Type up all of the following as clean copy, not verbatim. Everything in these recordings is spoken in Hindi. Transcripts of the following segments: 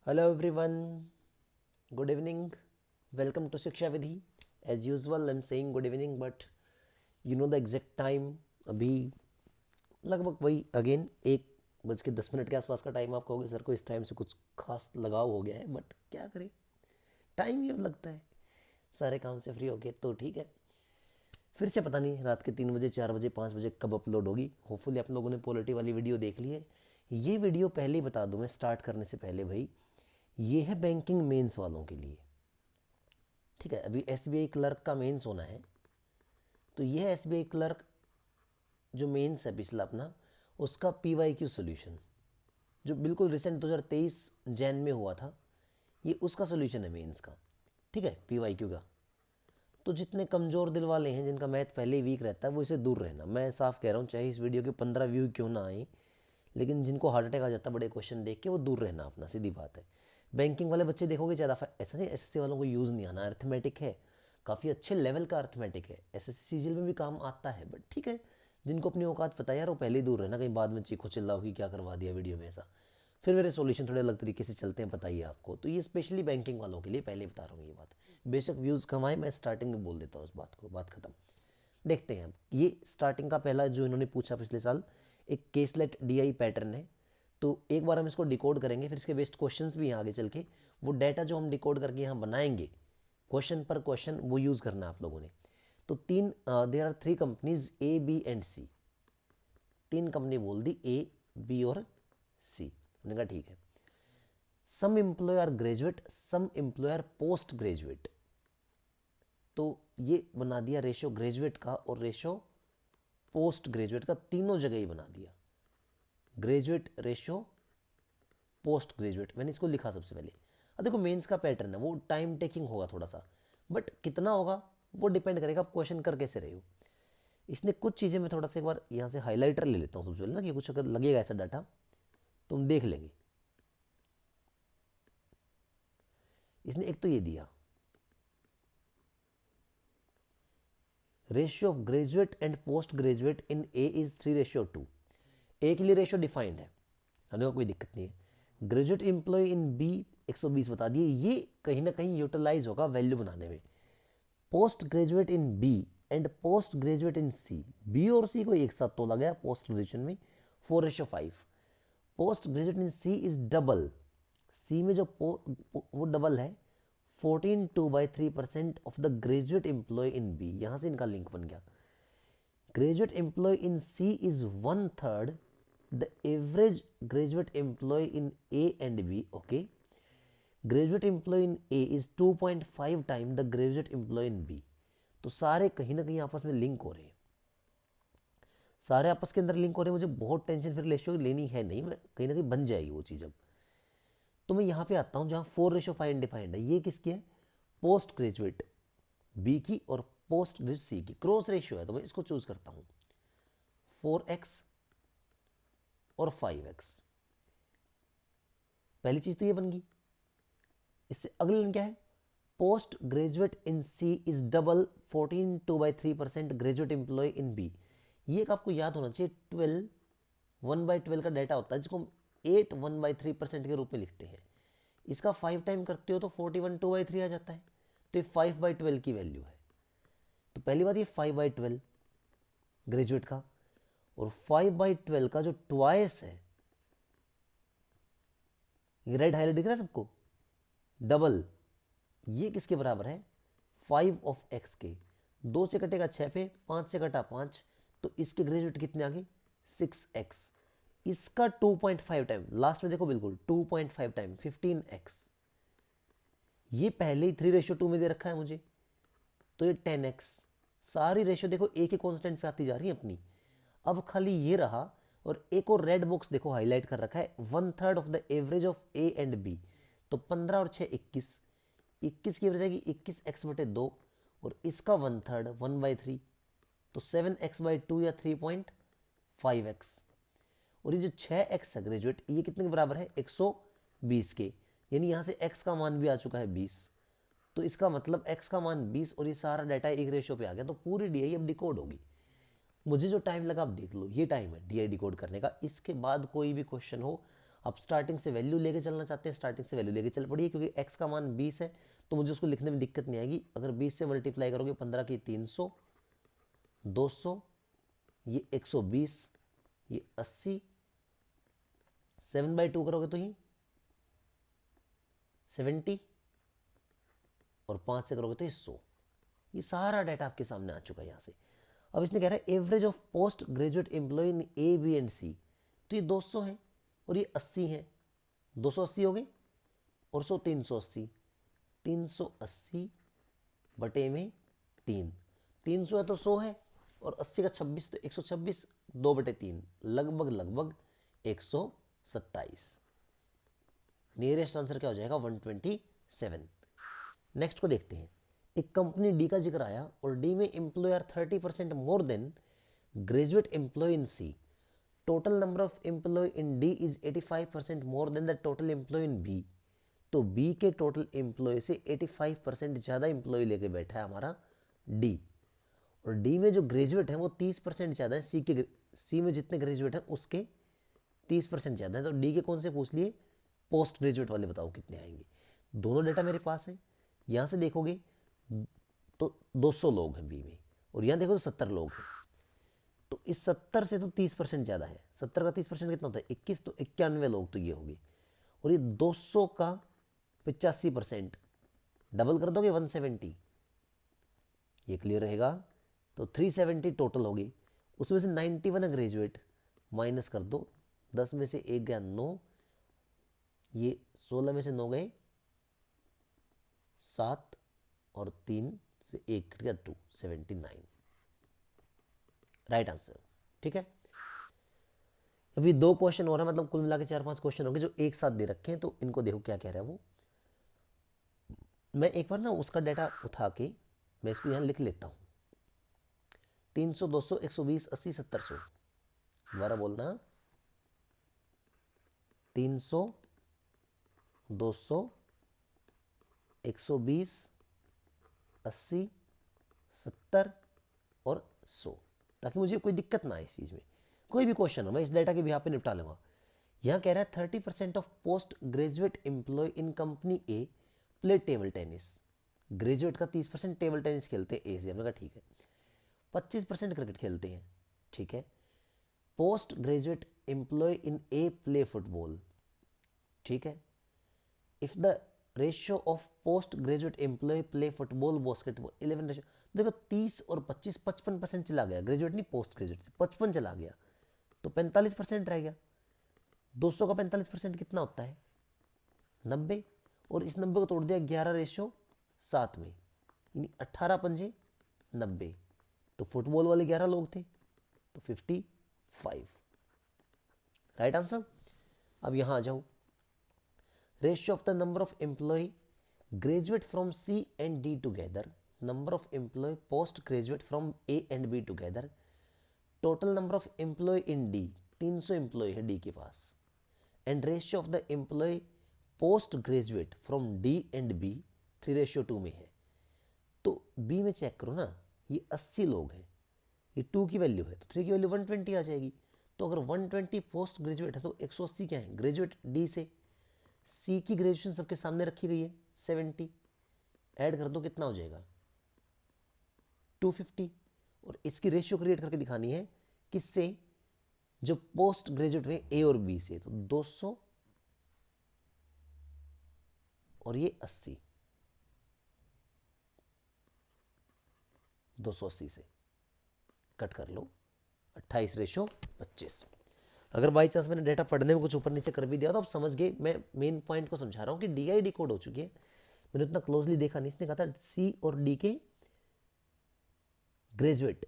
Hello everyone, good evening. Welcome to Shiksha Vidhi. As usual, I'm saying good evening, but you know the exact time. अभी लगभग वही अगेन 1:10 के आसपास का टाइम। आप कहोगे सर को इस टाइम से कुछ खास लगाव हो गया है, बट क्या करें, टाइम ही अब लगता है। सारे काम से फ्री हो गए तो ठीक है। फिर से पता नहीं रात के 3 बजे, 4 बजे, 5 बजे कब अपलोड होगी। होपफुली आप लोगों ने पॉलिटी वाली वीडियो देख ली है। ये वीडियो पहले ही बता दूं मैं स्टार्ट करने से पहले भाई, ये है बैंकिंग मेंस वालों के लिए। ठीक है, अभी एसबीआई क्लर्क का मेंस होना है, तो यह एसबीआई क्लर्क जो मेंस है पिछला अपना, उसका पीवाईक्यू सोल्यूशन जो बिल्कुल रिसेंट 2023 जैन में हुआ था, ये उसका सोल्यूशन है मेंस का। ठीक है, पीवाईक्यू का। तो जितने कमज़ोर दिल वाले हैं जिनका मैथ पहले ही वीक रहता है वो इसे दूर रहना। मैं साफ कह रहा हूँ, चाहे इस वीडियो के 15 व्यू क्यों ना आए, लेकिन जिनको हार्ट अटैक आ जाता है बड़े क्वेश्चन देख के, वो दूर रहना अपना, सीधी बात है। बैंकिंग वाले बच्चे देखोगे ज़्यादा ऐसा नहीं, एसएससी वालों को यूज़ नहीं आना, अर्थमेटिक है, काफ़ी अच्छे लेवल का अर्थमेटिक है, एसएससी सीजीएल में भी काम आता है, बट ठीक है, जिनको अपनी औकात पता है यार वो पहले ही दूर रहना, कहीं बाद में चीखो चिल्लाओ कि क्या करवा दिया वीडियो में ऐसा। फिर मेरे सॉल्यूशन थोड़े अलग तरीके से चलते हैं, पता ही है आपको। तो ये स्पेशली बैंकिंग वालों के लिए पहले बता रहा हूँ ये बात। बेशक व्यूज़ कम आए, मैं स्टार्टिंग में बोल देता हूँ उस बात को, बात खत्म। देखते हैं अब ये स्टार्टिंग का पहला जो इन्होंने पूछा पिछले साल, एक केसलेट डीआई पैटर्न है। तो एक बार हम इसको डिकोड करेंगे, फिर इसके बेस्ड क्वेश्चंस भी हैं आगे चल के। वो डाटा जो हम डिकोड करके यहाँ बनाएंगे क्वेश्चन पर क्वेश्चन, वो यूज़ करना है आप लोगों ने। तो there are 3 companies A B and C. 3 company बोल दी, ए बी और सी। हमने कहा ठीक है। Some employ are graduate, some employ are post graduate. तो ये बना दिया रेशो ग्रेजुएट का और रेशो पोस्ट ग्रेजुएट का, तीनों जगह ही बना दिया। ग्रेजुएट रेशो पोस्ट ग्रेजुएट मैंने इसको लिखा सबसे पहले। अब देखो मेंस का पैटर्न है, वो टाइम टेकिंग होगा थोड़ा सा, बट कितना होगा वो डिपेंड करेगा आप क्वेश्चन कर कैसे रहे हो। इसने कुछ चीज़ें मैं थोड़ा सा एक बार यहाँ से हाईलाइटर ले लेता हूँ सबसे पहले ना, कि कुछ अगर लगेगा ऐसा डाटा तो हम देख लेंगे। इसने एक तो ये दिया, ratio of graduate and post graduate in A is 3:2। ए के लिए रेशियो डिफाइंड है, हमें कोई दिक्कत नहीं है। ग्रेजुएट एम्प्लॉय इन बी 120 बता दिए, ये कहीं ना कहीं यूटिलाइज होगा वैल्यू बनाने में। Post graduate in B and post graduate in C, B और सी को एक साथ तोला गया पोस्ट ग्रेजुएशन में, 4:5। Post graduate in C is double, C में जो वो डबल है, 14.2/3% of the graduate employ in B. यहां से इनका लिंक बन गया। Graduate employ in C is 1/3 the average graduate employ in A and B. Okay, graduate employ in A is 2.5 time the graduate employ in B. तो सारे कहीं ना कहीं आपस में लिंक हो रहे हैं, सारे आपस के अंदर लिंक हो रहे हैं। मुझे बहुत टेंशन फिर रेशियो लेनी है नहीं, मैं कहीं ना कहीं बन जाएगी वो चीज़ अब। तो मैं यहाँ पे आता हूँ जहाँ 4:5 डिफाइंड है। ये किसकी है? पोस्ट ग्रेजुएट बी की और पोस्ट ग्रेजुएट सी की क्रॉस रेशियो है, तो मैं इसको चूज करता हूँ, 4x और 5x। पहली चीज तो ये बन गई। इससे अगली लाइन क्या है? Post graduate in C is double 14.2/3% graduate employ in B. ये एक आपको याद होना चाहिए, 12 1/12 का डाटा होता है जिसको हम 8 1/3% के रूप में लिखते हैं। इसका 5 टाइम करते हो तो 41 2/3 आ जाता है, तो ये 5/12 की वैल्यू है। तो पहली बात ये 5/12 ग्रेजुएट का, और 5/12 का जो ट्वाइस है, ये रेड हाईलाइट दिख रहा है सबको, डबल, ये किसके बराबर है? 5 ऑफ x के। 2 से कटेगा 6 पे, 5 से कटा 5, तो इसके ग्रेजुएट कितने आ गए? 6x। इसका 2.5 टाइम, लास्ट में देखो बिल्कुल 2.5 टाइम 15x। ये पहले ही 3:2 में दे रखा है मुझे, तो ये 10x। सारी रेशियो देखो एक ही कॉन्स्टेंट पे आती जा रही है अपनी। अब खाली ये रहा, और एक और रेड बॉक्स देखो हाईलाइट कर रखा है, 1/3 of the average of A and B. तो 15 और 6 21, 21 की एवरेज आएगी 21x/2, और इसका 1/3 1/3, तो 7x/2 या 3.5x। और ये जो 6x है ग्रेजुएट, ये कितने के बराबर है? 120 के। यानी यहाँ से x का मान भी आ चुका है 20, तो इसका मतलब x का मान 20, और ये सारा डाटा एक रेशियो पे आ गया। तो पूरी डीआई अब डिकोड होगी। मुझे जो टाइम लगा आप देख लो, ये टाइम है डीआई डिकोड करने का। इसके बाद कोई भी क्वेश्चन हो आप स्टार्टिंग से वैल्यू लेके चलना चाहते हैं, स्टार्टिंग से वैल्यू लेके चल पड़िए, क्योंकि x का मान 20 है तो मुझे उसको लिखने में दिक्कत नहीं आएगी। अगर 20 से मल्टीप्लाई करोगे 15 की 300, 200, ये 120, ये 80, 7/2 करोगे तो ये 70 और 5 से करोगे तो ये 100। ये सारा डाटा आपके सामने आ चुका है यहाँ से। अब इसने कह रहा है average of post graduate employ in A B and C, तो ये 200 है और ये 80 है, 280 हो गए और 100 380, 380 बटे में 3, 300 है तो 100 है और 80 का 26 तो 126, 2/3 लगभग 127। नियरेस्ट आंसर क्या हो जाएगा 127। नेक्स्ट को देखते हैं। एक कंपनी डी का जिक्र आया और डी में employ are 30% more than graduate employ in C. Total number of employ in D is 85% more than the total employ in B. तो बी के टोटल एम्प्लॉय से 85% ज़्यादा एम्प्लॉय लेके बैठा है हमारा डी, और डी में जो ग्रेजुएट है वो 30% ज़्यादा है सी में जितने ग्रेजुएट हैं उसके 30% ज़्यादा है। तो डी के कौन से पूछ लिए, पोस्ट ग्रेजुएट वाले बताओ कितने आएंगे। दोनों डेटा मेरे पास है। यहाँ से देखोगे तो 200 लोग हैं बी में और यहाँ देखो तो 70 लोग हैं। तो इस 70 से तो 30% ज़्यादा है। 70 का 30% कितना होता है 21, तो 91 लोग तो ये हो गए। और ये 200 का 85% डबल कर दोगे 170, ये क्लियर रहेगा। तो 370 टोटल होगी, उसमें से 91 ग्रेजुएट, माइनस कर दो, 10 में से 1 गया 9, ये 16 में से 9 गए 7 और 3 से 1 कट गया 279, राइट आंसर। ठीक है, अभी 2 क्वेश्चन हो रहा है, मतलब कुल मिला के 4-5 क्वेश्चन होंगे जो एक साथ दे रखे हैं। तो इनको देखो क्या कह रहा है वो। मैं एक बार ना उसका डाटा उठा के मैं इसको यहाँ लिख लेता हूँ। 300, 200, 120, 80, 70, 100। दोबारा बोलना, 300, 200, 120, 80, 70 और 100, ताकि मुझे कोई दिक्कत ना आए इस चीज़ में। कोई भी क्वेश्चन हो मैं इस डाटा के भी यहाँ पे निपटा लूँगा। यहाँ कह रहा है 30% of post graduate employ in company A play table tennis. Graduate का 30% टेबल टेनिस खेलते हैं ए से, हमने कहा ठीक है। 25% क्रिकेट खेलते हैं, ठीक है। Post graduate employ in A play football, ठीक है। If the ratio of post graduate employ play football basketball 11 ratio, देखो 30 और 25 55% चला गया, ग्रेजुएट नहीं पोस्ट ग्रेजुएट से 55 चला गया तो 45% रह गया। 200 का 45% कितना होता है 90, और इस 90 को तोड़ दिया 11:7 में, यानी 18 पंजे 90। तो फुटबॉल वाले 11 लोग थे तो 55, राइट आंसर। अब यहां आ जाओ, ratio of the number of employ graduate from C and D together, number of employ post graduate from A and B together, total number of employ in D, 300 employ है डी के पास, and ratio of the employ post graduate from D and B 3:2 में है। तो बी में चेक करो ना, ये 80 लोग हैं, ये 2 की वैल्यू है तो 3 की वैल्यू 120 आ जाएगी। तो अगर 120 पोस्ट ग्रेजुएट है तो 180 क्या है ग्रेजुएट डी से। सी की ग्रेजुएशन सबके सामने रखी गई है 70, ऐड कर दो कितना हो जाएगा 250, और इसकी रेशियो क्रिएट करके दिखानी है किससे, जो पोस्ट ग्रेजुएट में ए और बी से। तो 200 और ये 80, 280 से कट कर लो 28:25। अगर बाई चांस मैंने डेटा पढ़ने में कुछ ऊपर नीचे कर भी दिया तो आप समझ गए, मैं मेन पॉइंट को समझा रहा हूँ कि DID कोड हो चुकी है। मैंने उतना क्लोजली देखा नहीं, इसने कहा था सी और डी के ग्रेजुएट,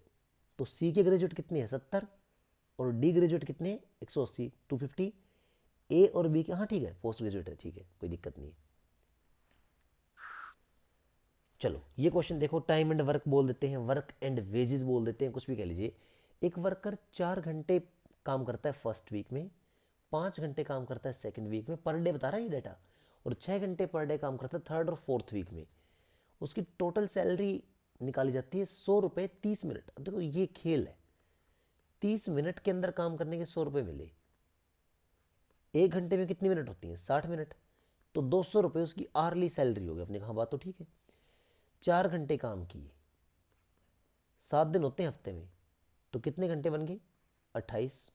तो सी के ग्रेजुएट कितने हैं 70 और डी ग्रेजुएट कितने हैं 180 250, ए और बी के, हाँ ठीक है पोस्ट ग्रेजुएट है, ठीक है कोई दिक्कत नहीं है। चलो ये क्वेश्चन देखो, टाइम एंड वर्क बोल देते हैं, वर्क एंड वेजेस बोल देते हैं, कुछ भी कह लीजिए। एक वर्कर 4 घंटे काम करता है फर्स्ट वीक में, 5 घंटे काम करता है सेकंड वीक में, पर डे बता रहा है ये डाटा, और 6 घंटे पर डे काम करता है थर्ड और फोर्थ वीक में। उसकी टोटल सैलरी निकाली जाती है 100 रुपये 30 मिनट। अब देखो ये खेल है, 30 मिनट के अंदर काम करने के 100 रुपये मिले, 1 घंटे में कितनी मिनट होती हैं? 60 मिनट। तो 200 रुपये उसकी आर्ली सैलरी होगी। अपने कहा बात तो ठीक है। 4 घंटे काम किए, 7 दिन होते हैं हफ्ते में, तो कितने घंटे बन गए? 28।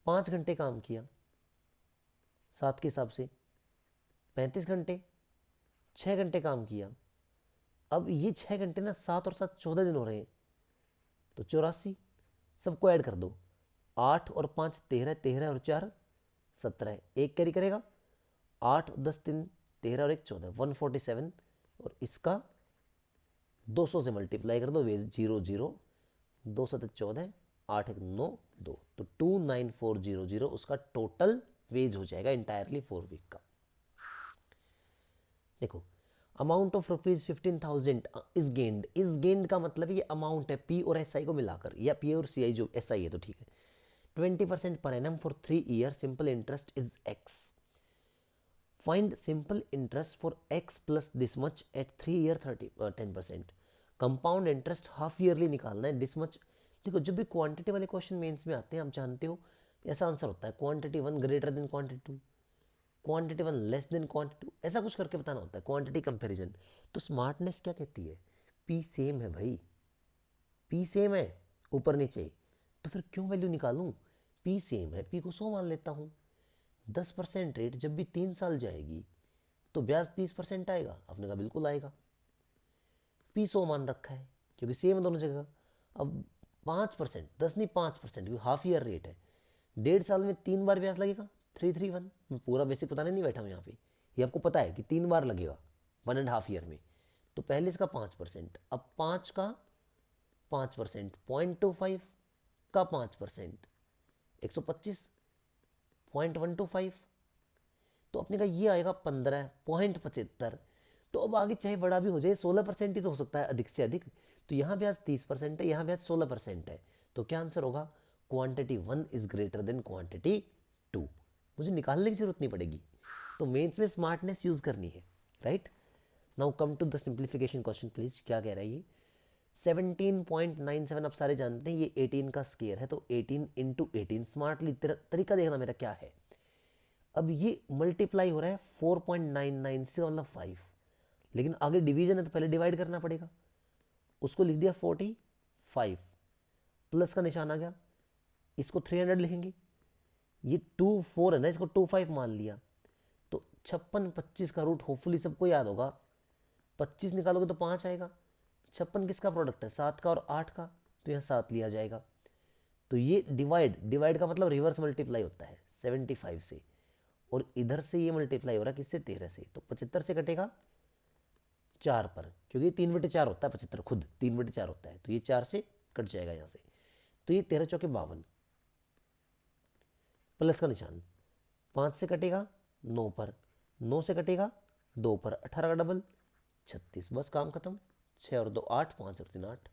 5 घंटे काम किया 7 के हिसाब से, 35 घंटे। 6 घंटे काम किया, अब ये 6 घंटे ना 7 और 7 14 दिन हो रहे हैं, तो 84। सबको ऐड कर दो, 8 और 5 13, 13 और 4 17, एक कैरी करेगा, 8 10 3 13 और 1 14, 147। और इसका 200 से मल्टीप्लाई कर दो, वेज 0 0, 2 7 14, 8 1 9 2, तो 29400 उसका टोटल वेज हो जाएगा इंटायरली 4 वीक का। देखो, amount of rupees 15,000 is gained. Is gained का मतलब ये अमाउंट है पी और एस आई को मिलाकर, या पी और सी आई जो एस आई है तो ठीक है। 20% per annum for 3 year, simple interest is X. Find simple interest for X plus this much at 3 year 10%। Compound interest half yearly निकालना है, दिस मच। देखो, जब भी क्वांटिटी वाले क्वेश्चन मेंस में आते हैं, आप जानते हो ऐसा आंसर होता है, quantity 1 greater than quantity 2, quantity 1 less than quantity 2, ऐसा कुछ करके बताना होता है, क्वांटिटी कंपैरिजन। तो स्मार्टनेस क्या कहती है? पी सेम है भाई, पी सेम है ऊपर नीचे, तो फिर क्यों वैल्यू निकालूं? पी सेम है, पी को 100 मान लेता हूं। 10% रेट जब भी 3 साल जाएगी तो ब्याज 30% आएगा। आपने कहा बिल्कुल आएगा। पी 100 मान रखा है क्योंकि सेम है दोनों जगह। अब 5%, 10 नहीं 5%, क्योंकि हाफ ईयर रेट है, 1.5 साल में 3 बार ब्याज लगेगा, 331। मैं पूरा बेसिक बताने नहीं बैठा हूँ यहाँ पे, ये आपको पता है कि 3 बार लगेगा 1.5 ईयर में। तो पहले इसका 5%, अब 5 का 5%, 0.25 का 5%, 125, 0.125, तो अपने का ये आएगा 15.75। तो अब आगे चाहे बड़ा भी हो जाए, 16% ही तो हो सकता है अधिक से अधिक। तो यहाँ ब्याज 30% है, यहाँ ब्याज 16% है, तो क्या आंसर होगा? Quantity 1 is greater than quantity 2। मुझे निकालने की जरूरत नहीं पड़ेगी, तो मेंस में स्मार्टनेस यूज करनी है, right. Now come to the simplification question please. क्या कह रहा है ये? 17.97 आप सारे जानते हैं, ये 18 का स्केयर है, तो 18 इंटू 18। स्मार्टली तरीका देखना मेरा क्या है। अब ये मल्टीप्लाई हो रहा है 4.99 से, मतलब 5, लेकिन आगे डिवीजन है तो पहले डिवाइड करना पड़ेगा। उसको लिख दिया 45, प्लस का निशान आ गया, इसको 300 लिखेंगे। ये 24 है ना, इसको 25 मान लिया, तो 56 25 का रूट होपफुली सबको याद होगा। 25 निकालोगे तो 5 आएगा। 56 किसका प्रोडक्ट है? 7 का और 8 का, तो यहाँ 7 लिया जाएगा। तो ये डिवाइड, डिवाइड का मतलब रिवर्स मल्टीप्लाई होता है 75 से, और इधर से ये मल्टीप्लाई हो रहा है किससे? 13 से। तो 75 से कटेगा 4 पर, क्योंकि 3/4 होता है 75, खुद 3/4 होता है, तो ये 4 से कट जाएगा यहाँ से। तो ये 13 चौके 52, प्लस का निशान, 5 से कटेगा 9 पर, 9 से कटेगा 2 पर, 18 का डबल 36, बस काम खत्म। 6 और 2 8, 5 और 3 8।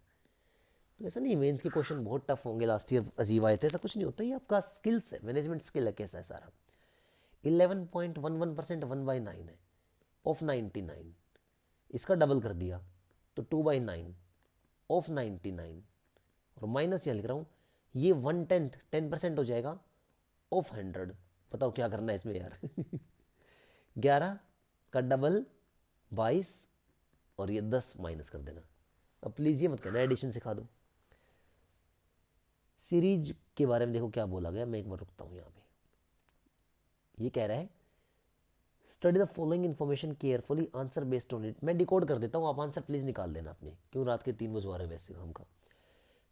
तो ऐसा नहीं मेंस के क्वेश्चन बहुत टफ होंगे, लास्ट ईयर अजीब आए थे, ऐसा कुछ नहीं होता। ये आपका स्किल्स है, मैनेजमेंट स्किल है, कैसा है सारा। 11.11% 1/9 है ऑफ 99, इसका डबल कर दिया तो 2/9 ऑफ 99, और माइनस यहाँ लिख रहा हूँ, ये 1/10 10% हो जाएगा ऑफ 100। बताओ क्या करना है इसमें यार। 11 का डबल 22, और ये 10 माइनस कर देना। अब प्लीज ये मत कहना एडिशन सिखा दो। सीरीज के बारे में देखो क्या बोला गया, मैं एक बार रुकता हूँ यहाँ पे। ये कह रहा है study the following information carefully, answer based on it. मैं डिकोड कर देता हूँ, आप आंसर प्लीज निकाल देना अपने, क्यों रात के 3 बजे आ रहे वैसे काम का।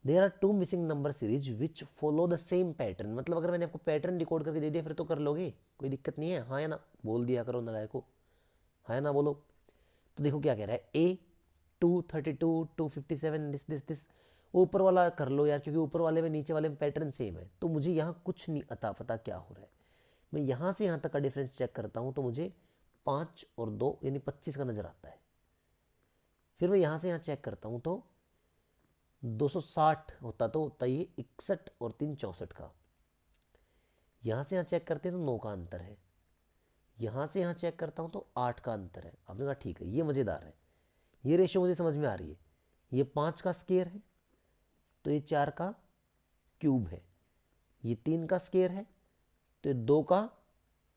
There are 2 missing number series which follow the same pattern. मतलब अगर मैंने आपको पैटर्न डिकोड करके दे दिया फिर तो कर लोगे, कोई दिक्कत नहीं है, हाँ या ना बोल दिया करो नालायक को, हाँ या ना बोलो। तो देखो क्या कह रहा है, ए 232 257 दिस दिस दिस। ऊपर वाला कर लो यार, क्योंकि ऊपर वाले में नीचे वाले में पैटर्न सेम है, तो मुझे यहाँ कुछ नहीं अता पता क्या हो रहा है। मैं यहाँ से यहाँ तक का डिफरेंस चेक करता हूँ तो मुझे 5 और 2 यानी 25 का नजर आता है। फिर मैं यहाँ से यहाँ चेक करता हूँ तो 260 होता, तो होता ये 61 और 3 64 का। यहाँ से यहाँ चेक करते हैं तो 9 का अंतर है। यहाँ से यहाँ चेक करता हूँ तो 8 का अंतर है। आपने कहा ठीक है, ये मज़ेदार है, ये रेशियो मुझे समझ में आ रही है। ये 5 का स्केयर है तो ये 4 का क्यूब है, ये 3 का स्केयर है तो ये 2 का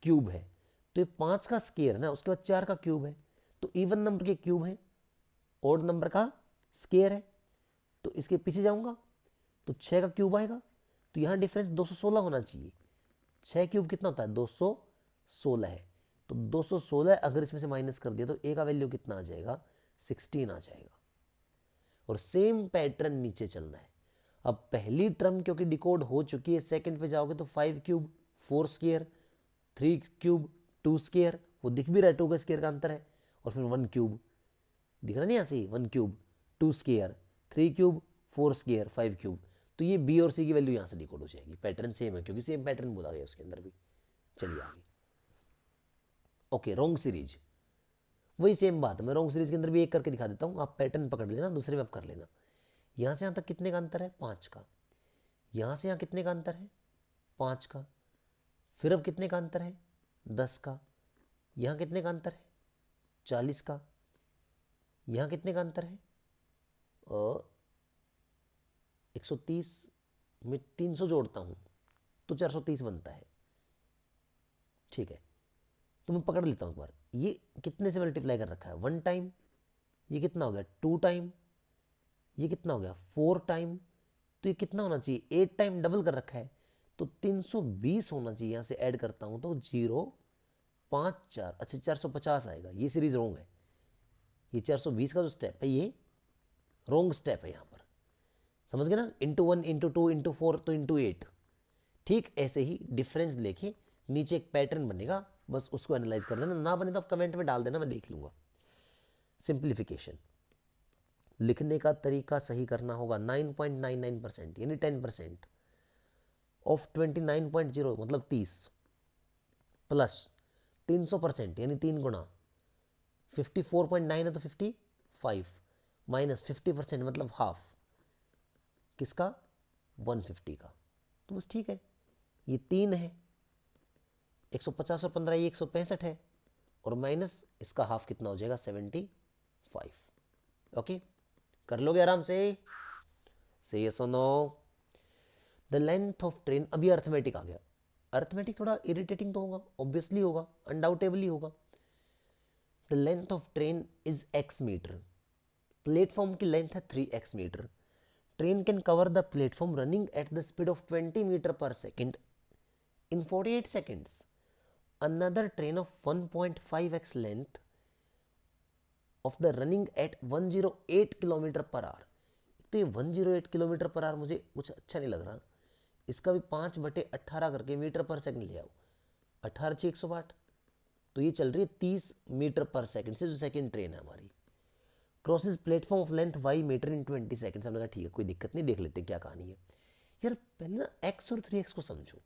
क्यूब है, तो ये 5 का स्केयर है ना, उसके बाद 4 का क्यूब है, तो इवन नंबर के क्यूब है, ऑड नंबर का स्केयर है, तो इसके पीछे जाऊंगा तो 6 का क्यूब आएगा, तो यहाँ डिफरेंस 216 होना चाहिए। 6 क्यूब कितना होता है, 216 है, तो 216 अगर इसमें से माइनस कर दिया तो ए का वैल्यू कितना आ जाएगा, 16 आ जाएगा। और सेम पैटर्न नीचे चलना है। अब पहली टर्म क्योंकि डिकोड हो चुकी है, सेकंड पे जाओगे तो 5 क्यूब 4 स्केयर, 3 क्यूब 2 स्केयर, वो दिख भी रहा है 2 का स्केयर का अंतर है, और फिर 1 क्यूब दिख रहा नहीं यहाँ से, 1 cube 2 square 3 cube 4 square 5 cube, तो ये बी और सी की वैल्यू यहाँ से डिकोड हो जाएगी। पैटर्न सेम है क्योंकि सेम पैटर्न बोला गया उसके अंदर भी। चलिए आगे। ओके, रॉन्ग सीरीज, वही सेम बात है, मैं रॉन्ग सीरीज के अंदर भी एक करके दिखा देता हूँ, आप पैटर्न पकड़ लेना, दूसरे में आप कर लेना। यहाँ से यहाँ तक कितने का अंतर है, 5 का। यहाँ से यहाँ कितने का अंतर है, 5 का। फिर अब कितने का अंतर है, 10 का। यहाँ कितने का अंतर है, 40 का। यहाँ कितने का अंतर है, 130 में 300 जोड़ता हूँ तो 430 बनता है। ठीक है, तो मैं पकड़ लेता हूँ एक बार, ये कितने से मल्टीप्लाई कर रखा है, 1 टाइम, ये कितना हो गया 2 टाइम, ये कितना हो गया 4 टाइम, तो ये कितना होना चाहिए 8 टाइम डबल कर रखा है, तो 320 होना चाहिए। यहाँ से ऐड करता हूँ तो 0 5 4, अच्छा 450 आएगा। ये सीरीज रॉन्ग है, ये 420 का जो स्टेप है ये रॉन्ग स्टेप है यहाँ पर, समझ गए ना। इंटू 1 इंटू 2 इंटू 4 तो इंटू 8। ठीक ऐसे ही डिफरेंस लेके नीचे एक पैटर्न बनेगा, बस उसको एनालाइज कर लेना, ना बने तो आप कमेंट में डाल देना, मैं देख लूंगा। सिंप्लीफिकेशन, लिखने का तरीका सही करना होगा। 9.99% यानी 10% ऑफ 29.0 मतलब 30 प्लस 300% यानी 3 गुना 54.9 है तो 55 माइनस 50% मतलब हाफ किसका, 150 का। तो बस ठीक है, ये 3 है, 150 और 15 ये 165 है, और माइनस इसका हाफ कितना हो जाएगा 75। ओके, कर लोगे आराम से यस और no. The length of train, अभी अर्थमेटिक आ गया। अर्थमेटिक थोड़ा इरिटेटिंग तो होगा, ऑब्वियसली होगा, अनडाउटेबली होगा। The length of train is x metre, platform की लेंथ है 3x metre. Train can cover the platform running at the speed of 20 metre per second in 48 seconds. Another train of 1.5x length of the running at 108 kilometre per hour. तो ये 108 किलोमीटर पर आवर मुझे कुछ अच्छा नहीं लग रहा, इसका भी 5/18 करके मीटर पर सेकंड ले आओ, 18 6 108, तो ये चल रही है 30 मीटर पर सेकंड से, जो सेकंड ट्रेन है हमारी। Crosses platform of length y metre in 20 seconds. हमने कहा ठीक है कोई दिक्कत नहीं, देख लेते हैं क्या कहानी है। यार पहले ना x और 3x को समझो,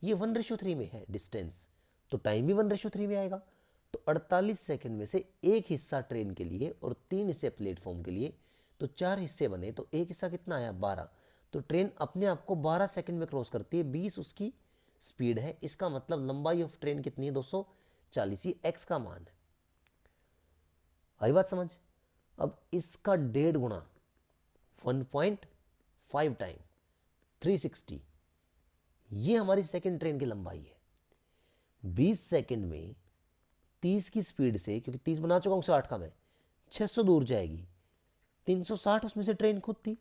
ये 1:3 में है डिस्टेंस, तो टाइम भी 1:3 में आएगा। तो 48 सेकंड में से एक हिस्सा ट्रेन के लिए और 3 हिस्से प्लेटफॉर्म के लिए, तो 4 हिस्से बने, तो एक हिस्सा कितना आया 12। तो ट्रेन अपने आप को 12 सेकंड में क्रॉस करती है, 20 उसकी स्पीड है। इसका मतलब लंबाई ऑफ ट्रेन कितनी है 240, ये एक्स का मान है। आई बात समझ। अब इसका 1.5 गुना 1.5 टाइम 360, ये हमारी सेकंड ट्रेन की लंबाई है। 20 सेकंड में 30 की स्पीड से, क्योंकि 30 बना चुका हूं 60 का मैं, 600 दूर जाएगी। 360 उसमें से ट्रेन खुद थी,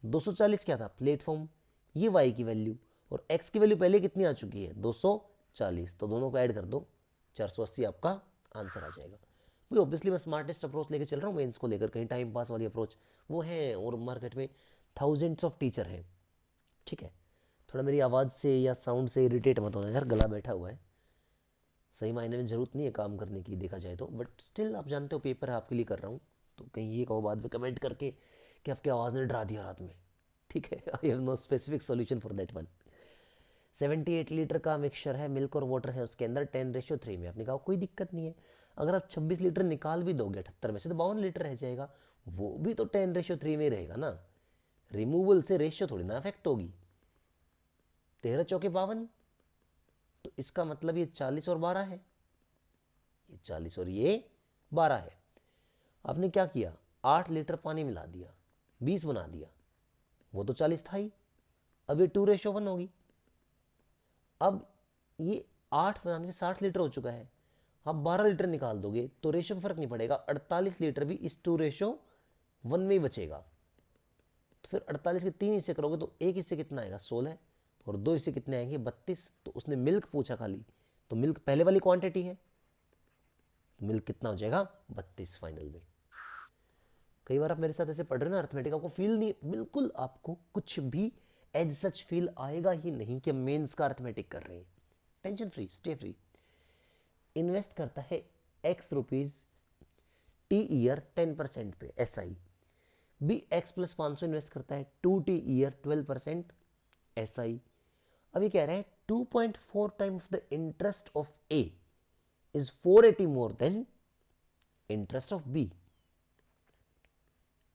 240 क्या था प्लेटफॉर्म, ये y की वैल्यू, और x की वैल्यू पहले कितनी आ चुकी है 240, तो दोनों को ऐड कर दो 480 आपका आंसर आ जाएगा। भाई ऑब्वियसली मैं स्मार्टेस्ट अप्रोच लेकर चल रहा हूँ मेंस को लेकर, कहीं टाइम पास वाली अप्रोच वो है, और मार्केट में थाउजेंड्स ऑफ टीचर हैं। ठीक है, थोड़ा मेरी आवाज़ से या साउंड से इरिटेट मत होना यार, गला बैठा हुआ है, सही मायने में ज़रूरत नहीं है काम करने की देखा जाए तो, बट स्टिल आप जानते हो पेपर है आपके लिए कर रहा हूँ, तो कहीं ये कहो बाद में कमेंट करके कि आपकी आवाज़ ने डरा दिया रात में। ठीक है, I have no specific solution for that one. 78 litre का मिक्सचर है, मिल्क और वाटर है उसके अंदर, 10:3 में। आपने कहा कोई दिक्कत नहीं है, अगर आप 26 लीटर निकाल भी दोगे 78 में से तो 52 लीटर रह जाएगा, वो भी तो 10:3 में ही रहेगा ना, रिमूवल से रेशियो थोड़ी ना अफेक्ट होगी। 13 चौके 52, तो इसका मतलब ये 40 और 12 है, ये 40 और ये 12 है। आपने क्या किया 8 लीटर पानी मिला दिया, 20 बना दिया, वो तो 40 था ही, अब ये 2:1 होगी। अब ये 8 बनाने में 60 लीटर हो चुका है, आप 12 लीटर निकाल दोगे तो रेशो में फर्क नहीं पड़ेगा, 48 लीटर भी इस 2:1 में ही बचेगा। तो फिर 48 के 3 हिस्से करोगे तो एक हिस्से कितना आएगा 16, और 2 हिस्से कितने आएंगे 32। तो उसने मिल्क पूछा खाली, तो मिल्क पहले वाली क्वांटिटी है, तो मिल्क कितना हो जाएगा 32 फाइनल में। कई बार आप मेरे साथ ऐसे पढ़ रहे हो ना अर्थमेटिक, आपको फील नहीं, बिल्कुल आपको कुछ भी एज सच फील आएगा ही नहीं कि मेंस का अर्थमेटिक कर रहे हैं। Tension free, stay free. Invest करता है एक्स रुपीज टी ईयर 10% पे SI, B X plus 500 invest करता है 2T ईयर 12% SI। अभी कह रहे हैं 2.4 times the interest of A is 480 more than interest of B।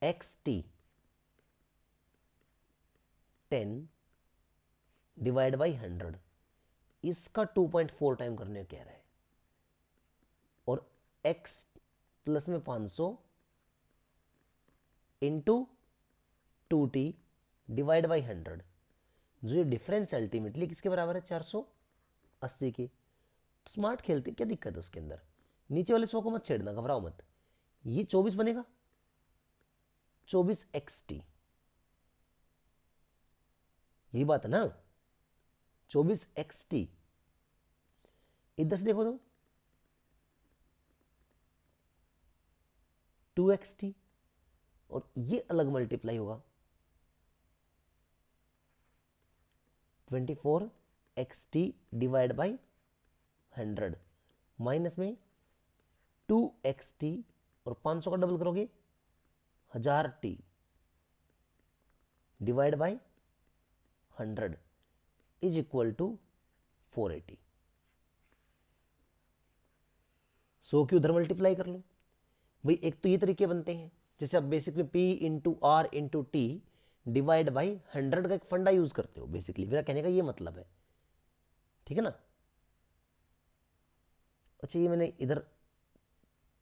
XT 10 divide by 100, इसका 2.4 टाइम करने को कह रहा है, और x प्लस में 500 इंटू 2T डिवाइड बाई 100, जो ये डिफरेंस अल्टीमेटली किसके बराबर है 480 के। तो स्मार्ट खेलते, क्या दिक्कत है उसके अंदर, नीचे वाले 100 को मत छेड़ना, घबराओ मत। ये 24 बनेगा, 24XT, यही बात है ना, 24XT। इधर से देखो तो 2XT, और ये अलग मल्टीप्लाई होगा 24XT डिवाइड बाई 100, माइनस में 2XT, और 500 का डबल करोगे 1000T divide by 100 is equal to 480। 100 की उधर मल्टीप्लाई कर लो भाई। एक तो ये तरीके बनते हैं, जैसे आप बेसिक में P into R into T divide by 100 का एक फंडा यूज करते हो बेसिकली, मेरा कहने का ये मतलब है, ठीक है ना। अच्छा ये मैंने इधर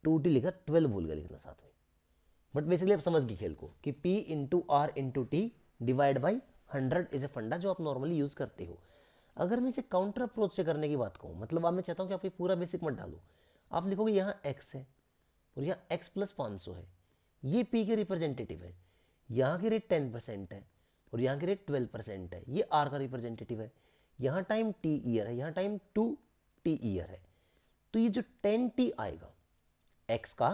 2T लिखा, 12 भूल गया लिखना साथ में, बट बेसिकली आप समझ गए खेल को कि P into R into T divide by 100 is a फंडा जो आप नॉर्मली यूज करते हो। अगर मैं इसे काउंटर अप्रोच से करने की बात कहूँ, मतलब अब मैं चाहता हूँ कि आप ये पूरा बेसिक मत डालो, आप लिखोगे यहाँ x है और यहाँ x प्लस 500 है, ये P के रिप्रेजेंटेटिव है, यहाँ की रेट 10% है और यहाँ की रेट 12% है, ये R का रिप्रेजेंटेटिव है, यहाँ टाइम T ईयर है, यहाँ टाइम 2T ईयर है। तो ये जो 10T आएगा, x का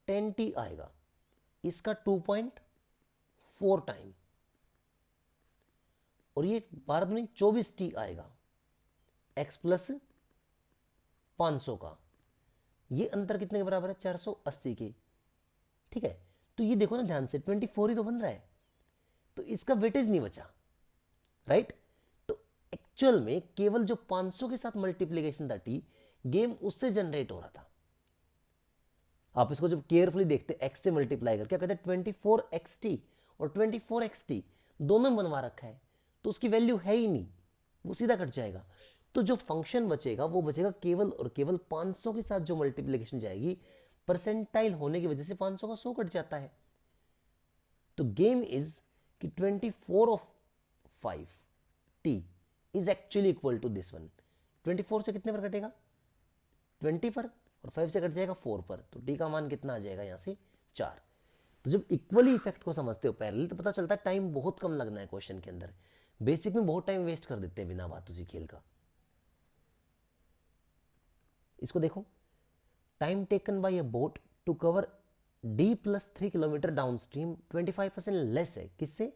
10T आएगा, इसका 2.4 टाइम, और ये 12×24T आएगा x प्लस 500 का, ये अंतर कितने के बराबर है 480 के, ठीक है। तो ये देखो ना ध्यान से 24 ही तो बन रहा है, तो इसका वेटेज नहीं बचा, राइट। तो एक्चुअल में केवल जो 500 के साथ मल्टीप्लीकेशन था टी, गेम उससे जनरेट हो रहा था। आप इसको जब केयरफुली देखते एक्स से मल्टीप्लाई करके, क्या कहते हैं 24XT और 24XT दोनों में बनवा रखा है, तो उसकी वैल्यू है ही नहीं, वो सीधा कट जाएगा। तो जो फंक्शन बचेगा वो बचेगा केवल और केवल 500 के साथ जो मल्टीप्लीकेशन जाएगी, परसेंटाइल होने की वजह से 500 का 100 कट जाता है। तो गेम इज कि 24 of 5T is actually equal to this one. 24 से कितने पर कटेगा 20 पर, और 5 से कट जाएगा 4 पर, तो टी का मान कितना आ जाएगा यहां से 4। तो जब इक्वली इफेक्ट को समझते हो पैरेलल, तो पता चलता है टाइम बहुत कम लगना है क्वेश्चन के अंदर। बेसिक में बहुत टाइम वेस्ट कर देते हैं बिना बात उसी खेल का। इसको देखो, time taken by a boat to cover D plus 3 kilometre downstream 25% less है, किससे,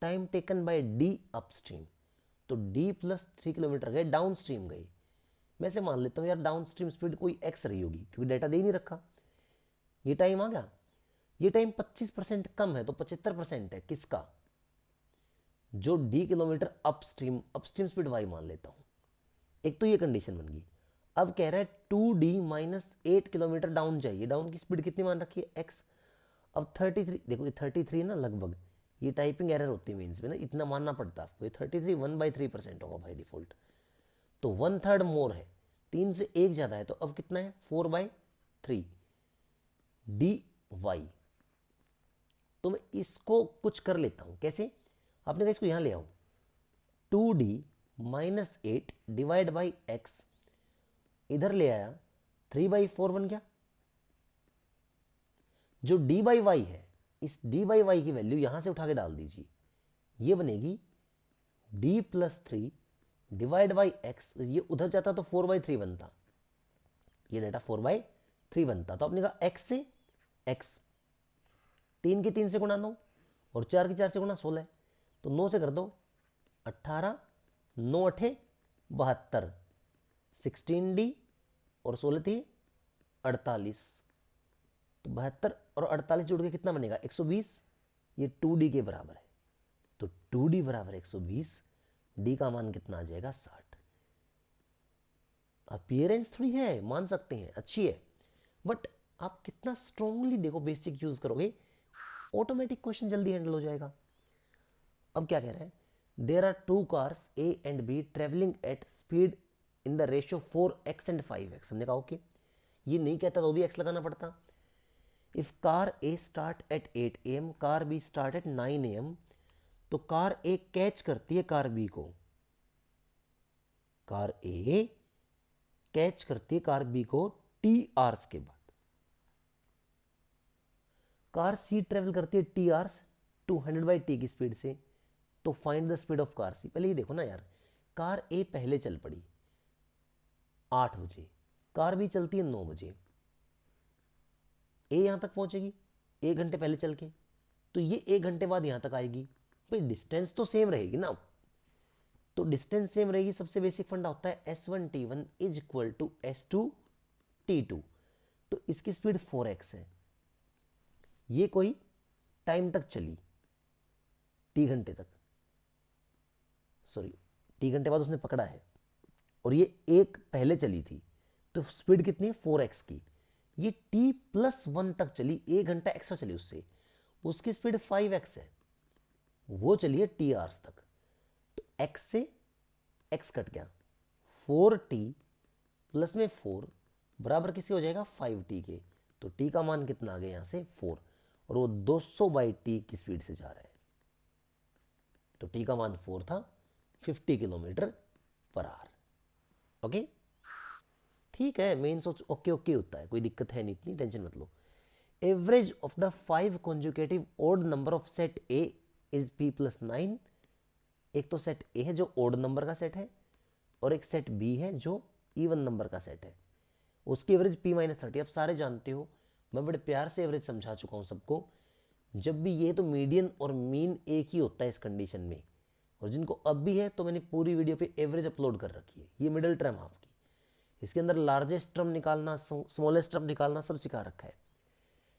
time taken by D upstream. तो D प्लस 3 किलोमीटर गए, डाउन स्ट्रीम गए, मैं से मान लेता हूं यार डाउन स्ट्रीम स्पीड कोई x रही होगी, क्योंकि डाटा दे ही नहीं रखा। ये टाइम आ गया, ये टाइम 25% कम है, तो 75% है किसका, जो D kilometre upstream, upstream speed y मान लेता हूं। एक तो ये कंडीशन बन गई। अब कह रहा है 2D माइनस 8 किलोमीटर डाउन जाइए, डाउन की स्पीड कितनी मान रखी है x। अब 33, देखो ये 33 ना लगभग, ये टाइपिंग एरर होती है मीन्स में ना, इतना मानना पड़ता है आपको। ये 33 1/3% होगा भाई डिफॉल्ट, तो 1/3 मोर है, 3 से 1 ज़्यादा है, तो अब कितना है 4/3 dy। तो मैं इसको कुछ कर लेता हूं, कैसे, आपने कहा इसको यहां ले आओ, 2D -8 डिवाइड बाई एक्स, इधर ले आया 3/4 बन गया। जो डी बाई वाई है, इस डी बाई वाई की वैल्यू यहां से उठा के डाल दीजिए, ये बनेगी d plus 3 divide by x. ये उधर जाता तो 4/3 बनता, ये डेटा 4/3 बनता। तो आपने कहा x से x, 3 के 3 से गुणा 9 और 4 के 4 से गुणा 16, तो 9 से कर दो 18, 9 अठे 72, 16d और 16 थी 48, तो 72 और 48 जुड़ के कितना बनेगा 120, ये 2d के बराबर है। तो 2d बराबर 120, d का मान कितना आ जाएगा 60। अपीयरेंस थोड़ी है, मान सकते हैं, अच्छी है, बट आप कितना स्ट्रांगली देखो बेसिक यूज करोगे, ऑटोमेटिक क्वेश्चन जल्दी हैंडल हो जाएगा। अब क्या कह रहा है, there are 2 cars A and B travelling at speed in the ratio 4x and 5x। हमने कहा ओके, ये नहीं कहता तो भी x लगाना पड़ता। If car A start at 8 AM, car B start at 9 AM, तो कार ए कैच करती है कार बी को, कार ए कैच करती है कार बी को टी आवर्स के बाद। कार सी ट्रेवल करती है टी आवर्स 200/t की स्पीड से, तो find the speed of car C. पहले ये देखो ना यार, कार ए पहले चल पड़ी 8 बजे, कार बी चलती है 9 बजे, ए यहां तक पहुंचेगी 1 घंटे पहले चल के, तो ये 1 घंटे बाद यहां तक आएगी। भाई डिस्टेंस तो सेम रहेगी ना, तो डिस्टेंस सेम रहेगी। सबसे बेसिक फंडा होता है S1T1 is equal to S2T2, तो इसकी स्पीड 4x है, ये कोई टाइम तक चली, टी घंटे तक, सॉरी टी घंटे बाद उसने पकड़ा है, और ये एक पहले चली थी, तो स्पीड कितनी है 4x की। ये t+1 तक चली, 1 घंटा एक्स्ट्रा चली उससे, उसकी स्पीड 5x है, वो चली है टी आवर्स तक। तो x से x कट गया, 4t प्लस में 4 बराबर किसी हो जाएगा 5t के, तो t का मान कितना आ गया यहां से 4, और वो 200/t की स्पीड से जा रहा है, तो t का मान 4 था, 50 km/h। ओके ठीक है, मेन सोच ओके ओके होता है, कोई दिक्कत है नहीं, इतनी टेंशन मत लो। Average of the 5 conjugative odd number of set A is p+9। एक तो सेट ए है जो ओड नंबर का सेट है, और एक सेट बी है जो इवन नंबर का सेट है, उसकी एवरेज p-30। अब सारे जानते हो, मैं बड़े प्यार से एवरेज समझा चुका हूं सबको। जब भी ये तो मीडियन और मीन एक ही होता है इस कंडीशन में, और जिनको अब भी है तो मैंने पूरी वीडियो पे एवरेज अपलोड कर रखी है। ये मिडिल टर्म आपकी, इसके अंदर लार्जेस्ट टर्म निकालना, स्मॉलेस्ट टर्म निकालना सब सिखा रखा है।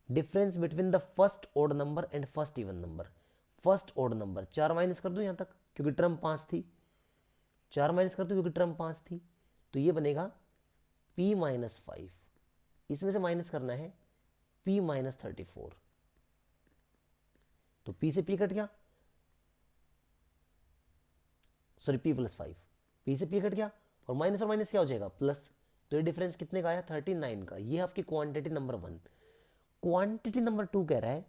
Difference between the first odd number and first even number. First odd number 4 minus कर दूं यहां तक क्योंकि टर्म 5 थी, 4 माइनस कर दूं क्योंकि टर्म 5 थी, तो ये बनेगा p-5। इसमें से माइनस करना है p-34, तो p से p कट गया, सॉरी p+5, p से p कट गया, और माइनस क्या हो जाएगा प्लस, तो ये डिफरेंस कितने का आया 39 का। ये आपकी क्वांटिटी नंबर 1। क्वांटिटी नंबर 2 कह रहा है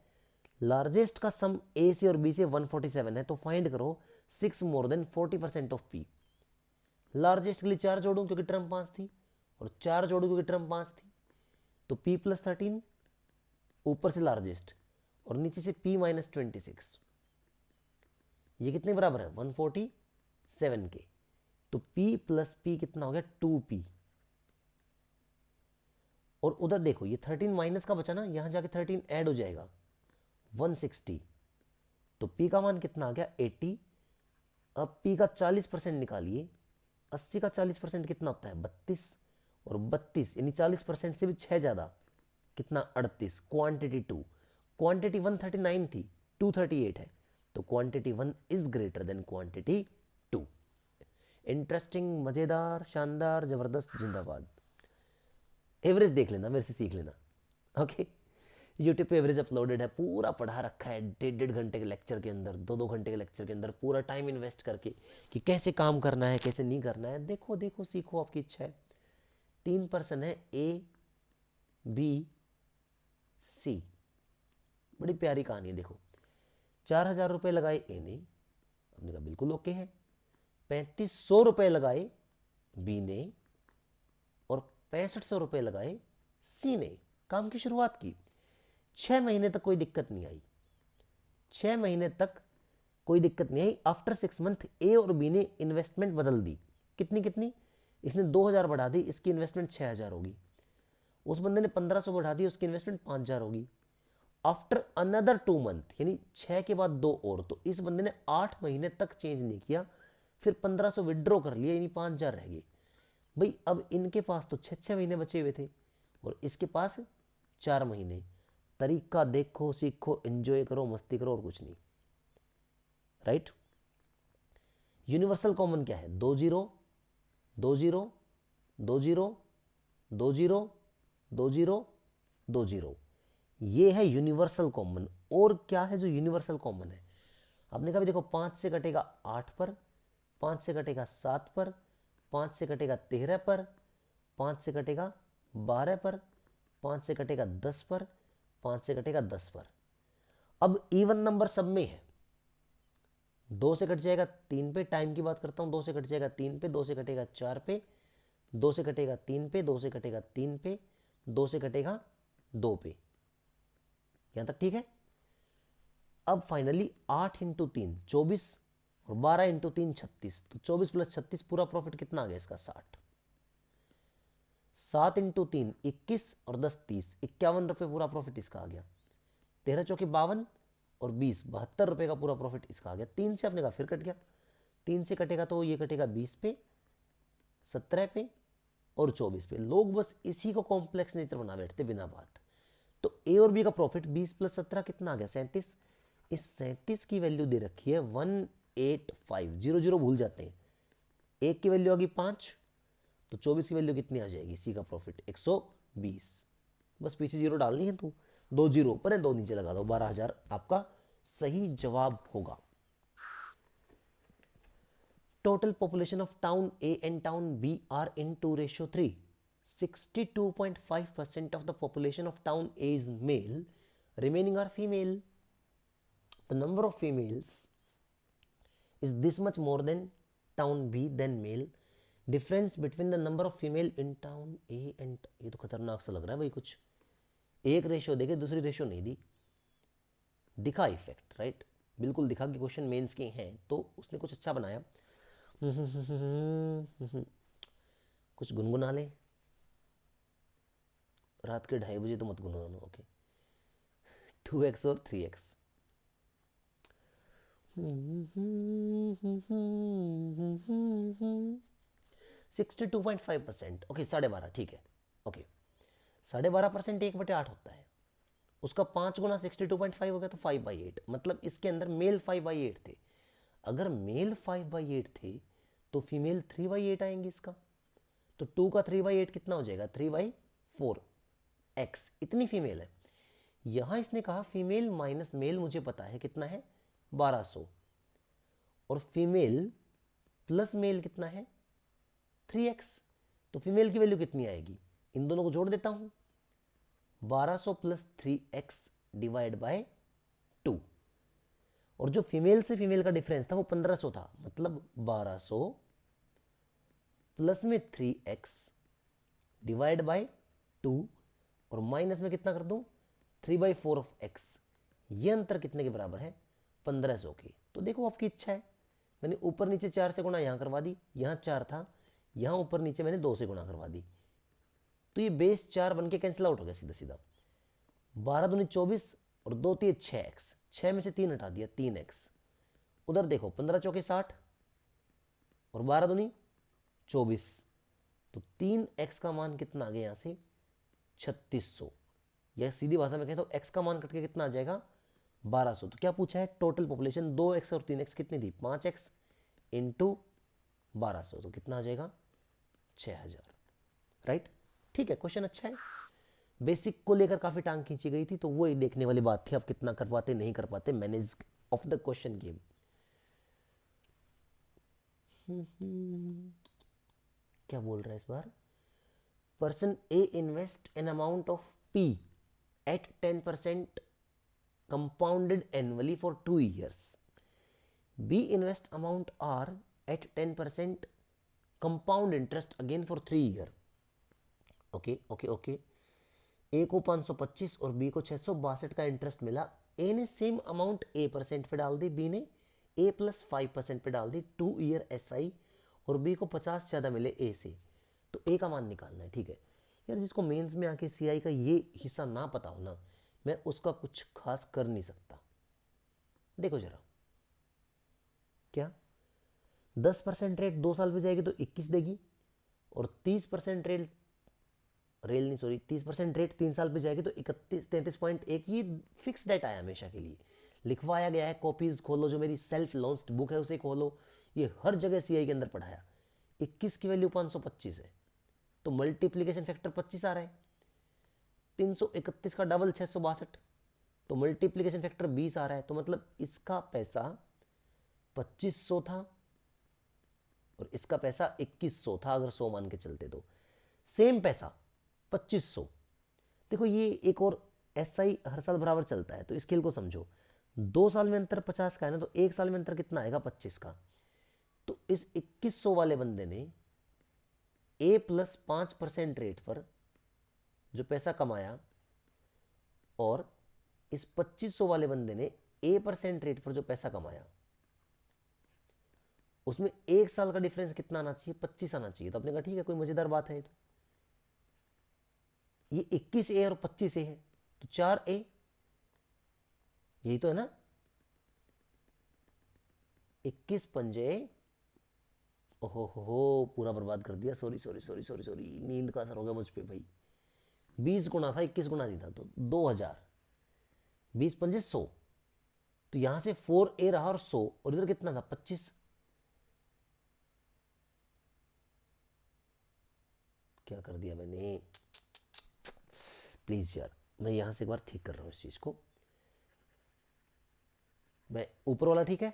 लार्जेस्ट का सम ए से और बी से 147 है, तो फाइंड करो 6 more than 40% of P. Largest के लिए 4 जोड़ूं क्योंकि टर्म 5 थी, और 4 जोड़ूं क्योंकि टर्म 5 थी, तो p+13 ऊपर से लार्जेस्ट और नीचे से p-26, ये कितने बराबर है 147 के, तो p प्लस p कितना हो गया 2p। और उधर देखो ये 13 माइनस का बचा ना, यहां जाके 13 ऐड हो जाएगा 160, तो p का मान कितना आ गया 80। अब p का 40% निकालिए, 80 का 40% कितना होता है 32, और 32 यानी 40% से भी 6 ज्यादा, कितना 38। क्वांटिटी 2, क्वांटिटी 139 थी, 238 है, तो quantity 1 is greater than quantity 2। Interesting, मजेदार, शानदार, जबरदस्त, जिंदाबाद। एवरेज देख लेना, मेरे से सीख लेना। ओके यूट्यूब पे एवरेज अपलोडेड है, पूरा पढ़ा रखा है, 1.5 घंटे के लेक्चर के अंदर, 2 घंटे के लेक्चर के अंदर, पूरा टाइम इन्वेस्ट करके कि कैसे काम करना है कैसे नहीं करना है। देखो देखो सीखो, आपकी इच्छा है। 3 पर्सन है ए बी सी, बड़ी प्यारी कहानी है। देखो 4,000 रुपये लगाए ए ने, हमने कहा बिल्कुल ओके है। ₹3500 लगाए बी ने और ₹6500 लगाए सी ने। काम की शुरुआत की, 6 महीने तक कोई दिक्कत नहीं आई, 6 महीने तक कोई दिक्कत नहीं आई। आफ्टर 6 मंथ ए और बी ने इन्वेस्टमेंट बदल दी। कितनी कितनी? इसने 2000 बढ़ा दी, इसकी इन्वेस्टमेंट 6000 होगी। उस बंदे ने 1500 बढ़ा दी, उसकी इन्वेस्टमेंट 5000 होगी। आफ्टर अनदर 2 मंथ, यानी 6 के बाद 2 और, तो इस बंदे ने 8 महीने तक चेंज नहीं किया, फिर 1500 विड्रॉ कर लिया, यानी 5000 रह गए। भाई अब इनके पास तो 6 महीने बचे हुए थे और इसके पास 4 महीने। तरीका देखो, सीखो, एंजॉय करो, मस्ती करो और कुछ नहीं। राइट? यूनिवर्सल कॉमन क्या है? 2 0 2 0 2 0 2 0 2 0 2 0, ये है यूनिवर्सल कॉमन। और क्या है जो यूनिवर्सल कॉमन है? आपने कहा देखो 5 से कटेगा 8 पर, 5 से कटेगा 7 पर, 5 से कटेगा 13 पर, 5 से कटेगा 12 पर, 5 से कटेगा 10 पर, 5 से कटेगा 10 पर। अब इवन नंबर सब में है, 2 से कट जाएगा 3 पे, टाइम की बात करता हूं, 2 से कट जाएगा 3 पे, 2 से कटेगा 4 पे, 2 से कटेगा 3 पे, 2 से कटेगा 3 पे, 2 से कटेगा 2 पे। यहां तक ठीक है? अब फाइनली 8 इंटू 3 24 और 12 इंटू 3 36, तो 24 प्लस 36 पूरा प्रॉफिट कितना आ गया इसका? 60। 7 इंटू 3 21 और 10 30, 51 रुपये पूरा प्रॉफिट इसका आ गया। 13 चौके 52 और 20 72 रुपये का पूरा प्रॉफिट इसका आ गया। 3 से अपने का फिर कट गया, 3 से कटेगा तो ये कटेगा 20 पे, 17 पे और 24 पे। लोग बस इसी को कॉम्प्लेक्स नेचर बना बैठते बिना बात। तो ए और बी का प्रॉफिट 20 प्लस 17 कितना आ गया? 37। इस 37 की वैल्यू दे रखी है 185, 0 भूल जाते हैं। एक की वैल्यू आ गई 5, तो 24 की वैल्यू कितनी आ जाएगी? सी का प्रॉफिट 120। बस पीछे 0 डालनी है, तो 2 0 ऊपर है 2 नीचे लगा दो, 12000 आपका सही जवाब होगा। Total population of town A and town B are in 2:3। 62.5% of the population of town A is male, remaining are female. The number of females is this much more than town B than male. Difference between the number of female in town A and, ये तो खतरनाक सा लग रहा है भाई, कुछ एक रेशियो देके दूसरी रेशियो नहीं दी। दिखा इफेक्ट, राइट? बिल्कुल दिखा कि क्वेश्चन मेंस के हैं, तो उसने कुछ अच्छा बनाया। कुछ गुनगुना ले, रात के 2:30 तो मत गुनगुनाना, ओके? 2x और 3x। 62.5%, ओके 12.5, ठीक है, ओके। 12.5% 1/8 होता है, उसका 5 गुना 62.5 हो गया तो 5/8, मतलब इसके अंदर मेल 5/8 थे। अगर मेल 5/8 थे तो फीमेल 3/8 आएंगी इसका, तो 2 का 3/8 कितना हो जाएगा? 3/4 x, इतनी फीमेल है। यहां इसने कहा फीमेल माइनस मेल मुझे पता है कितना है, 1200, और फीमेल प्लस मेल कितना है, 3x। तो फीमेल की वैल्यू कितनी आएगी? इन दोनों को जोड़ देता हूं, 1200 प्लस 3x डिवाइड बाय 2, और जो फीमेल से फीमेल का डिफरेंस था वो 1500 था, मतलब 1200 प्लस में 3x डिवाइड बाय 2, और माइनस में कितना कर दूं? 3/4 ऑफ x। ये अंतर कितने के बराबर है? 1500 के। तो देखो आपकी इच्छा है, मैंने ऊपर नीचे 4 से गुणा यहां करवा दी, यहां 4 था, यहां ऊपर नीचे मैंने 2 से गुणा करवा दी, तो ये बेस 4 बन के कैंसिल आउट हो गया सीधा सीधा। 12 दूनी 24 और 2 3 6x, 6 में से 3 हटा दिया, 3x। उधर देखो 15 चौके 60 और 12 दूनी 24, तो 3x का मान कितना आ गया यहां से? 3600। या सीधी भाषा में कहता हूं x का मान कट के कितना आ जाएगा? 1200। तो क्या पूछा है? टोटल पॉपुलेशन 2x और 3x कितनी थी? 5x इंटू 1200, तो कितना आ जाएगा? 6000। राइट? ठीक है, क्वेश्चन अच्छा है। बेसिक को लेकर काफी टांग खींची गई थी, तो वो एक देखने वाली बात थी, आप कितना कर पाते नहीं कर पाते manage of the question game. क्या बोल रहा है इस बार? Person A invest an amount of P at 10% compounded annually for 2 years. B invest amount R at 10% compound interest again for 3 year. Okay okay okay, A को 525 और बी को 662 का इंटरेस्ट मिला। ए ने सेम अमाउंट ए परसेंट पे डाल दी, बी ने ए प्लस 5% पे डाल दी, 2 ईयर एस आई, और बी को 50 ज़्यादा मिले ए से, तो ए का मान निकालना है। ठीक है यार, जिसको मेंस में आके सी आई का ये हिस्सा ना पता हो ना, मैं उसका कुछ खास कर नहीं सकता। देखो जरा, क्या 10% रेट 2 साल पे जाएगी तो 21 देगी, और 30% रेल नहीं सॉरी 30% रेट 3 साल पे जाएगी तो 31 33.1, ये फिक्स डेट आया हमेशा के लिए, लिखवाया गया है। कॉपीज खोलो, जो मेरी सेल्फ लॉन्च्ड बुक है उसे खोलो, ये हर जगह सीआई के अंदर पढ़ाया। 21 की वैल्यू 525 है, तो मल्टीप्लीकेशन फैक्टर 25 आ रहा है। 331 का डबल 662, तो मल्टीप्लीकेशन फैक्टर 20 आ रहा है। तो मतलब इसका पैसा 2500 था और इसका पैसा 2100 था, अगर 100 मान के चलते तो सेम पैसा 2500। देखो ये एक और एसआई हर साल बराबर चलता है, तो इस खेल को समझो। 2 साल में अंतर 50 का है ना, तो 1 साल में अंतर कितना आएगा 25 का। तो इस 2100 वाले बंदे ने ए प्लस 5% रेट पर जो पैसा कमाया, और इस 2500 वाले बंदे ने ए परसेंट रेट पर जो पैसा कमाया, उसमें 1 साल का डिफरेंस कितना आना चाहिए, 25 आना चाहिए। तो आपने कहा ठीक है, कोई मजेदार बात है। तो ये 21 ए और 25 ए है, तो 4 ए, यही तो है ना। 21 पंजे, ओहो हो, पूरा बर्बाद कर दिया। Sorry sorry sorry sorry sorry, नींद का असर हो गया मुझ पे भाई। 20 गुना था, 21 गुना नहीं था, तो 2000। 20 पंजे 100, तो यहां से 4 ए रहा और 100, और इधर कितना था 25। क्या कर दिया मैंने, प्लीज यार, मैं यहां से एक बार ठीक कर रहा हूं इस चीज को। मैं ऊपर वाला ठीक है,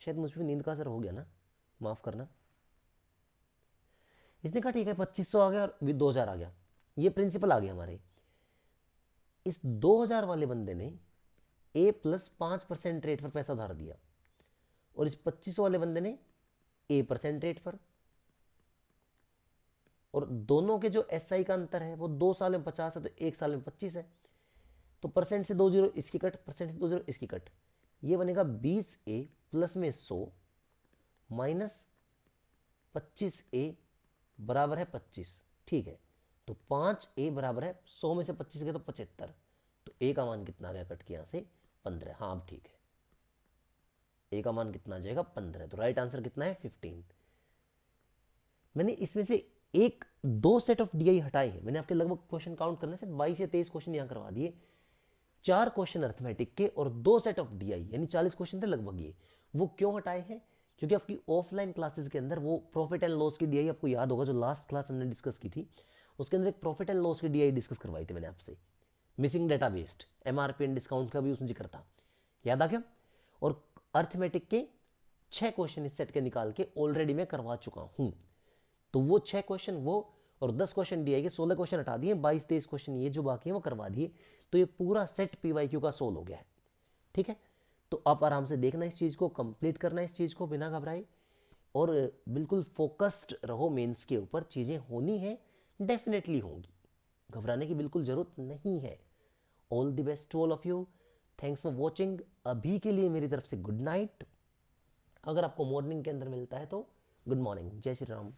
शायद मुझ पर नींद का असर हो गया ना, माफ करना। इसने कहा ठीक है 2500 आ गया और 2000 आ गया, ये प्रिंसिपल आ गया हमारे। इस 2000 वाले बंदे ने ए प्लस 5% रेट पर पैसा उधार दिया, और इस 2500 वाले बंदे ने ए परसेंट रेट पर, और दोनों के जो एस आई का अंतर है वो 2 साल में 50 है, तो 1 साल में 25 है। तो परसेंट से 2 जीरो इसकी कट, परसेंट से 2 जीरो इसकी कट, ये बनेगा 20 ए प्लस में 100 माइनस 25 ए बराबर है 25। ठीक है, तो 5 ए बराबर है 100 में से 25 गए तो 75, तो ए का मान कितना आ गया कट के यहां से 15। हाँ अब ठीक है, ए का मान कितना आ जाएगा 15, तो राइट आंसर कितना है 15। मैंने इसमें से एक 2 सेट ऑफ डीआई हटाए हैं, मैंने आपके लगभग क्वेश्चन काउंट करने से 22 या 23 क्वेश्चन यहां करवा दिए। 4 क्वेश्चन अर्थमेटिक के और 2 सेट ऑफ डीआई, यानी 40 क्वेश्चन थे लगभग। ये वो क्यों हटाए हैं, क्योंकि आपकी ऑफलाइन क्लासेस के अंदर वो प्रॉफिट एंड लॉस की डीआई आपको याद होगा, जो लास्ट क्लास हमने डिस्कस की थी, उसके अंदर एक प्रॉफिट एंड लॉस की डीआई डिस्कस करवाई थी मैंने आपसे। Missing data based MRP and discount का भी उसमें जिक्र था, याद आ गया। और अर्थमेटिक के 6 क्वेश्चन इस सेट के निकाल के ऑलरेडी मैं करवा चुका हूं। तो वो 6 क्वेश्चन वो, और 10 क्वेश्चन डीआई के, 16 क्वेश्चन हटा दिए, 22 23 क्वेश्चन ये जो बाकी है वो करवा दिए। तो ये पूरा सेट पीवाईक्यू का सोल्व हो गया है। ठीक है, तो आप आराम से देखना इस चीज को, कंप्लीट करना इस चीज को बिना घबराए, और बिल्कुल फोकस्ड रहो मेंस के ऊपर। चीजें होनी है, डेफिनेटली होंगी, घबराने की बिल्कुल जरूरत नहीं है। All the best to all of you, thanks for watching. अभी के लिए मेरी तरफ से गुड नाइट। अगर आपको मॉर्निंग के अंदर मिलता है तो गुड मॉर्निंग। जय श्री राम।